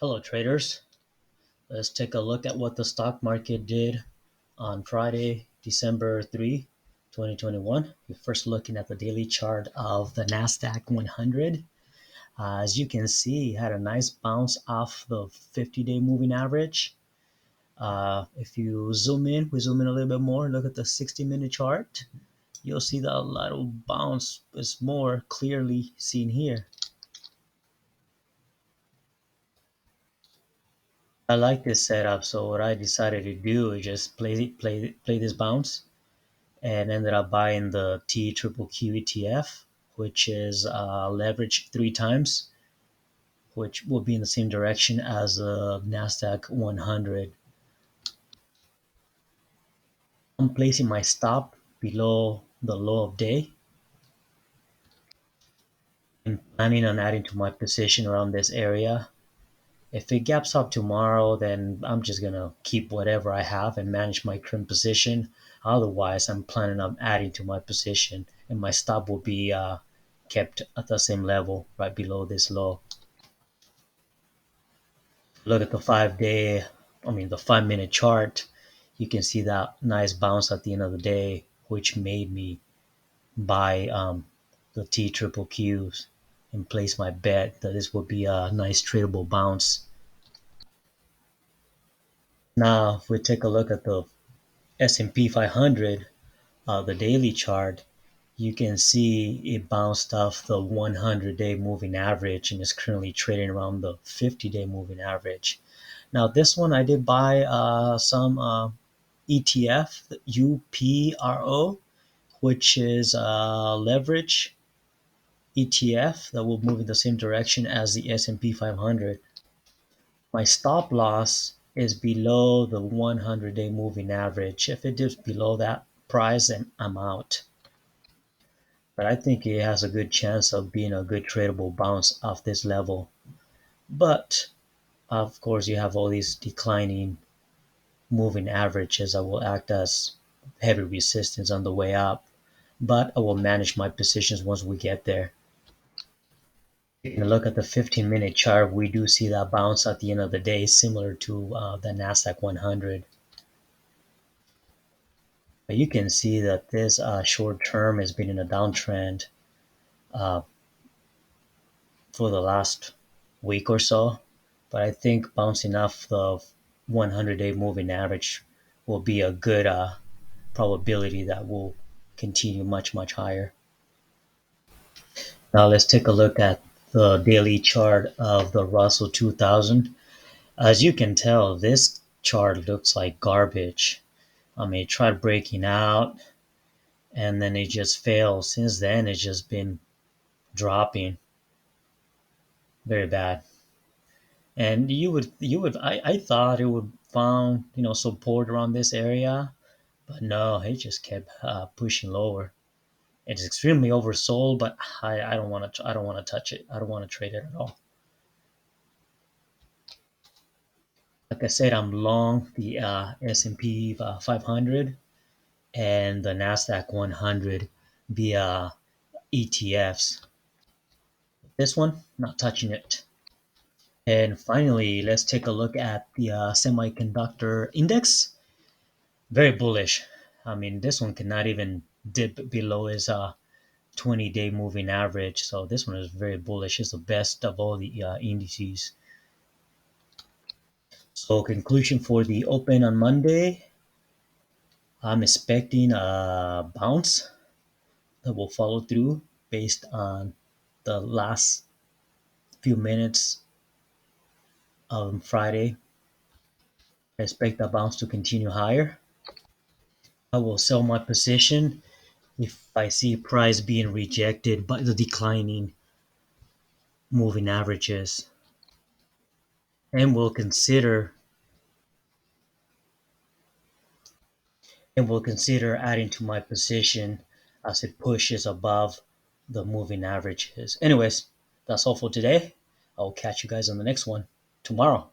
Hello, traders. Let's take a look at what the stock market did on Friday, December 3, 2021. We're first looking at the daily chart of the Nasdaq 100. As you can see, it had a nice bounce off the 50-day moving average. If you we zoom in a little bit more, look at the 60-minute chart. You'll see that a little bounce is more clearly seen here. I like this setup, so what I decided to do is just play this bounce and ended up buying the T triple Q ETF, which is leveraged three times, which will be in the same direction as the Nasdaq 100. I'm placing my stop below the low of day and planning on adding to my position around this area. If it gaps up tomorrow, then I'm just gonna keep whatever I have and manage my current position. Otherwise, I'm planning on adding to my position, and my stop will be kept at the same level, right below this low. Look at the 5 day, the 5 minute chart. You can see that nice bounce at the end of the day, which made me buy the T triple Qs and place my bet that this would be a nice tradable bounce. Now, if we take a look at the S&P 500, the daily chart, you can see it bounced off the 100-day moving average and is currently trading around the 50-day moving average. Now, this one I did buy some ETF, the UPRO, which is a leverage ETF that will move in the same direction as the S&P 500. My stop loss is below the 100-day moving average. If it dips below that price, then I'm out. But I think it has a good chance of being a good tradable bounce off this level. But of course, you have all these declining moving averages that will act as heavy resistance on the way up. But I will manage my positions once we get there. Taking a look at the 15-minute chart, we do see that bounce at the end of the day, similar to the Nasdaq 100. But you can see that this short term has been in a downtrend uh, for the last week or so. But I think bouncing off the 100-day moving average will be a good probability that will continue much, much higher. Now let's take a look at the daily chart of the Russell 2000. As you can tell, this chart looks like garbage. It tried breaking out and then it just failed. Since then, it's just been dropping very bad. And I thought it would found, support around this area, but no, it just kept pushing lower. It's extremely oversold, but I don't want to touch it. I don't want to trade it at all. Like I said, I'm long the S&P 500 and the Nasdaq 100 via ETFs. This one, not touching it. And finally, let's take a look at the Semiconductor Index. Very bullish. This one cannot even dip below its 20-day moving average. So this one is very bullish. It's the best of all the indices. So conclusion for the open on Monday, I'm expecting a bounce that will follow through based on the last few minutes of Friday. I expect the bounce to continue higher. I will sell my position if I see price being rejected by the declining moving averages, and will consider adding to my position as it pushes above the moving averages. Anyways, that's all for today. I'll catch you guys on the next one tomorrow.